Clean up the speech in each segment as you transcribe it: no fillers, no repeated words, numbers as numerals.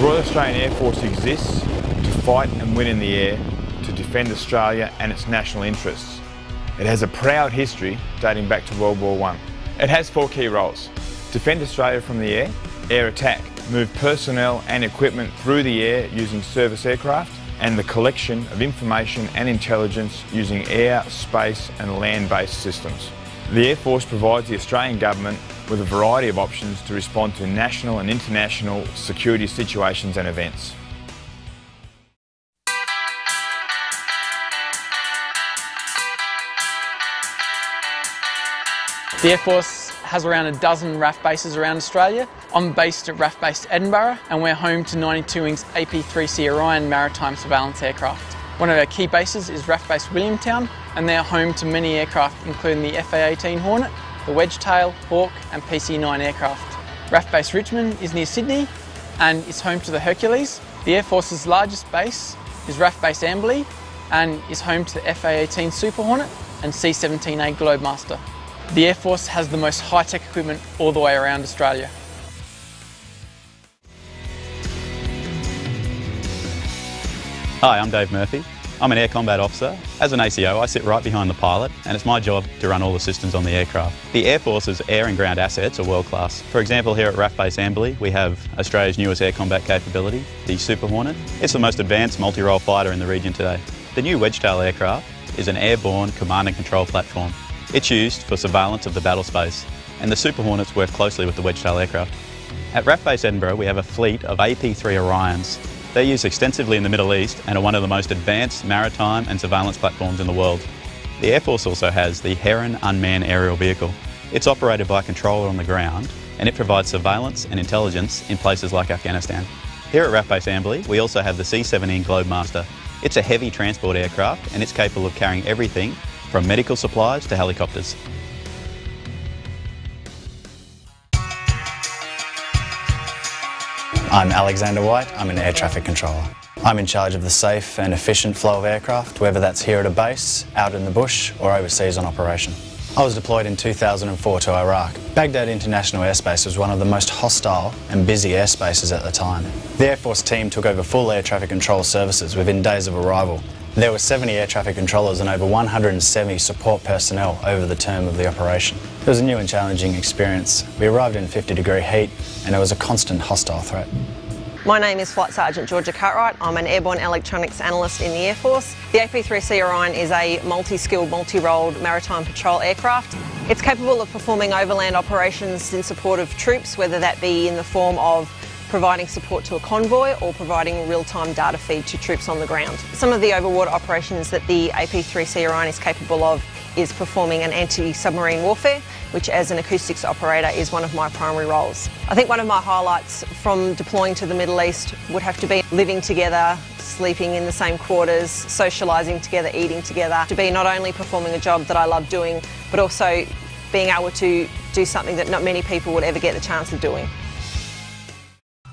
Royal Australian Air Force exists to fight and win in the air, to defend Australia and its national interests. It has a proud history dating back to World War I. It has 4 key roles: defend Australia from the air, air attack, move personnel and equipment through the air using service aircraft, and the collection of information and intelligence using air, space and land-based systems. The Air Force provides the Australian Government with a variety of options to respond to national and international security situations and events. The Air Force has around a dozen RAF bases around Australia. I'm based at RAF Base Edinburgh and we're home to 92 Wing's AP3C Orion maritime surveillance aircraft. One of our key bases is RAF Base Williamtown and they are home to many aircraft including the FA-18 Hornet, the Wedgetail, Hawk and PC-9 aircraft. RAF Base Richmond is near Sydney and is home to the Hercules. The Air Force's largest base is RAF Base Amberley and is home to the FA-18 Super Hornet and C-17A Globemaster. The Air Force has the most high-tech equipment all the way around Australia. Hi, I'm Dave Murphy. I'm an Air Combat Officer. As an ACO, I sit right behind the pilot and it's my job to run all the systems on the aircraft. The Air Force's air and ground assets are world class. For example, here at RAF Base Amberley, we have Australia's newest air combat capability, the Super Hornet. It's the most advanced multi-role fighter in the region today. The new Wedgetail aircraft is an airborne command and control platform. It's used for surveillance of the battle space, and the Super Hornets work closely with the Wedgetail aircraft. At RAF Base Edinburgh, we have a fleet of AP3 Orions. They're used extensively in the Middle East and are one of the most advanced maritime and surveillance platforms in the world. The Air Force also has the Heron unmanned aerial vehicle. It's operated by a controller on the ground, and it provides surveillance and intelligence in places like Afghanistan. Here at RAF Base Amberley, we also have the C-17 Globemaster. It's a heavy transport aircraft, and it's capable of carrying everything from medical supplies to helicopters. I'm Alexander White, I'm an air traffic controller. I'm in charge of the safe and efficient flow of aircraft, whether that's here at a base, out in the bush or overseas on operation. I was deployed in 2004 to Iraq. Baghdad International Airspace was one of the most hostile and busy airspaces at the time. The Air Force team took over full air traffic control services within days of arrival. There were 70 air traffic controllers and over 170 support personnel over the term of the operation. It was a new and challenging experience. We arrived in 50-degree heat and there was a constant hostile threat. My name is Flight Sergeant Georgia Cartwright. I'm an airborne electronics analyst in the Air Force. The AP3C Orion is a multi-skilled, multi-rolled maritime patrol aircraft. It's capable of performing overland operations in support of troops, whether that be in the form of providing support to a convoy or providing real-time data feed to troops on the ground. Some of the overwater operations that the AP3C Orion is capable of is performing an anti-submarine warfare, which as an acoustics operator is one of my primary roles. I think one of my highlights from deploying to the Middle East would have to be living together, sleeping in the same quarters, socialising together, eating together, to be not only performing a job that I love doing, but also being able to do something that not many people would ever get the chance of doing.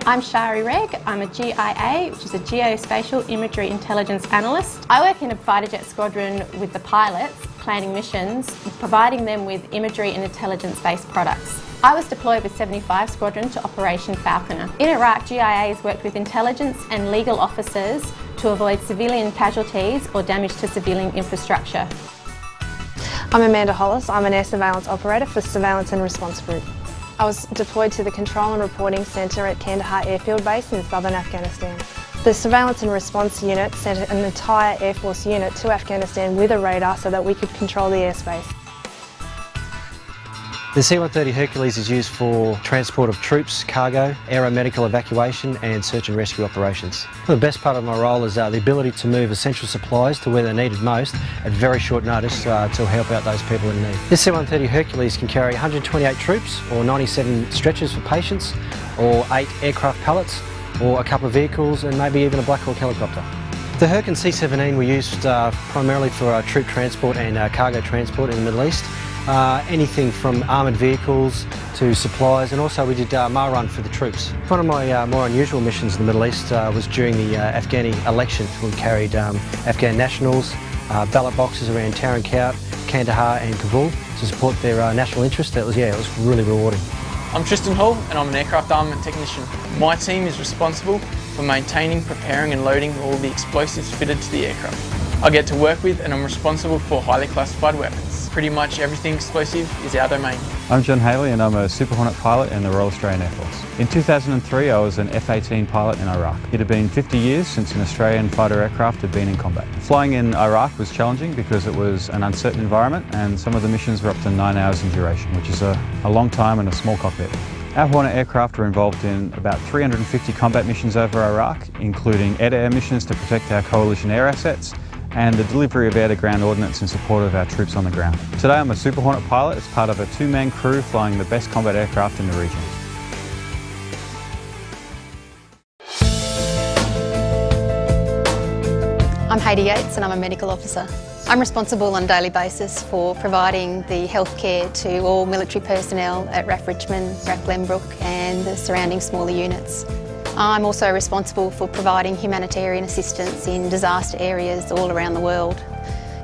I'm Shari Reg. I'm a GIA, which is a Geospatial Imagery Intelligence Analyst. I work in a fighter jet squadron with the pilots, planning missions, providing them with imagery and intelligence-based products. I was deployed with 75 Squadron to Operation Falconer. In Iraq, GIAs worked with intelligence and legal officers to avoid civilian casualties or damage to civilian infrastructure. I'm Amanda Hollis. I'm an air surveillance operator for Surveillance and Response Group. I was deployed to the Control and Reporting Centre at Kandahar Airfield Base in southern Afghanistan. The Surveillance and Response Unit sent an entire Air Force unit to Afghanistan with a radar so that we could control the airspace. The C-130 Hercules is used for transport of troops, cargo, aeromedical evacuation and search and rescue operations. The best part of my role is the ability to move essential supplies to where they're needed most at very short notice to help out those people in need. This C-130 Hercules can carry 128 troops or 97 stretchers for patients or 8 aircraft pallets or a couple of vehicles and maybe even a Black Hawk helicopter. The Herc and C-17 were used primarily for troop transport and cargo transport in the Middle East. Anything from armoured vehicles to supplies, and also we did MAR run for the troops. One of my more unusual missions in the Middle East was during the Afghani election. We carried Afghan nationals, ballot boxes around Tarin Kowt, Kandahar and Kabul to support their national interest. It was really rewarding. I'm Tristan Hall and I'm an aircraft armament technician. My team is responsible for maintaining, preparing and loading all the explosives fitted to the aircraft. I get to work with and I'm responsible for highly classified weapons. Pretty much everything explosive is our domain. I'm John Haley and I'm a Super Hornet pilot in the Royal Australian Air Force. In 2003 I was an F-18 pilot in Iraq. It had been 50 years since an Australian fighter aircraft had been in combat. Flying in Iraq was challenging because it was an uncertain environment and some of the missions were up to 9 hours in duration, which is a long time in a small cockpit. Our Hornet aircraft were involved in about 350 combat missions over Iraq, including air-to-air missions to protect our coalition air assets and the delivery of air-to-ground ordnance in support of our troops on the ground. Today I'm a Super Hornet pilot as part of a two-man crew flying the best combat aircraft in the region. I'm Hayley Yates and I'm a medical officer. I'm responsible on a daily basis for providing the healthcare to all military personnel at RAF Richmond, RAF Glenbrook and the surrounding smaller units. I'm also responsible for providing humanitarian assistance in disaster areas all around the world.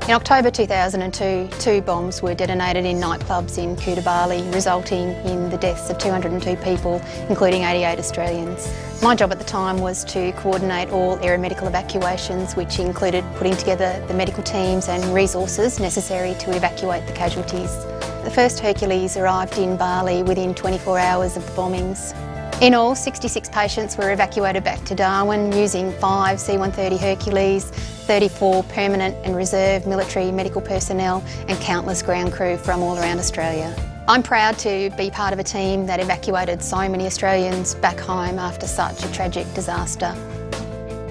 In October 2002, 2 bombs were detonated in nightclubs in Koodabarli, resulting in the deaths of 202 people, including 88 Australians. My job at the time was to coordinate all aeromedical evacuations, which included putting together the medical teams and resources necessary to evacuate the casualties. The first Hercules arrived in Bali within 24 hours of the bombings. In all, 66 patients were evacuated back to Darwin using 5 C-130 Hercules, 34 permanent and reserve military medical personnel and countless ground crew from all around Australia. I'm proud to be part of a team that evacuated so many Australians back home after such a tragic disaster.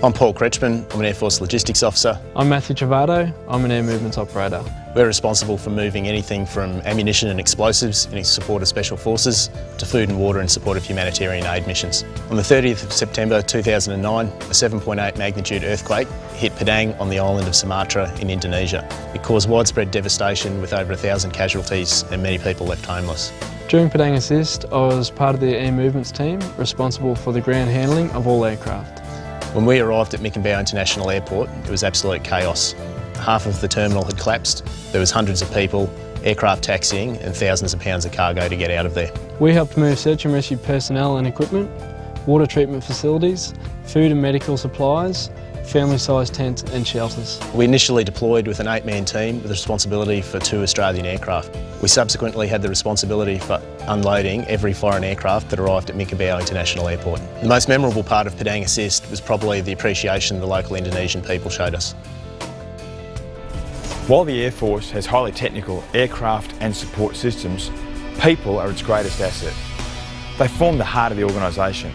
I'm Paul Kretschmann, I'm an Air Force Logistics Officer. I'm Matthew Travado, I'm an Air Movements Operator. We're responsible for moving anything from ammunition and explosives in support of Special Forces to food and water in support of humanitarian aid missions. On the 30th of September 2009, a 7.8 magnitude earthquake hit Padang on the island of Sumatra in Indonesia. It caused widespread devastation with over 1,000 casualties and many people left homeless. During Padang Assist, I was part of the Air Movements team responsible for the ground handling of all aircraft. When we arrived at Mickenbow International Airport, it was absolute chaos. Half of the terminal had collapsed, there was hundreds of people, aircraft taxiing and thousands of pounds of cargo to get out of there. We helped move search and rescue personnel and equipment, water treatment facilities, food and medical supplies, family-sized tents and shelters. We initially deployed with an 8-man team with responsibility for 2 Australian aircraft. We subsequently had the responsibility for unloading every foreign aircraft that arrived at Mickenbow International Airport. The most memorable part of Padang Assist was probably the appreciation the local Indonesian people showed us. While the Air Force has highly technical aircraft and support systems, people are its greatest asset. They form the heart of the organisation,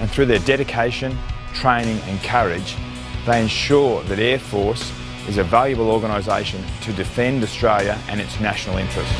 and through their dedication, training and courage, they ensure that Air Force is a valuable organisation to defend Australia and its national interests.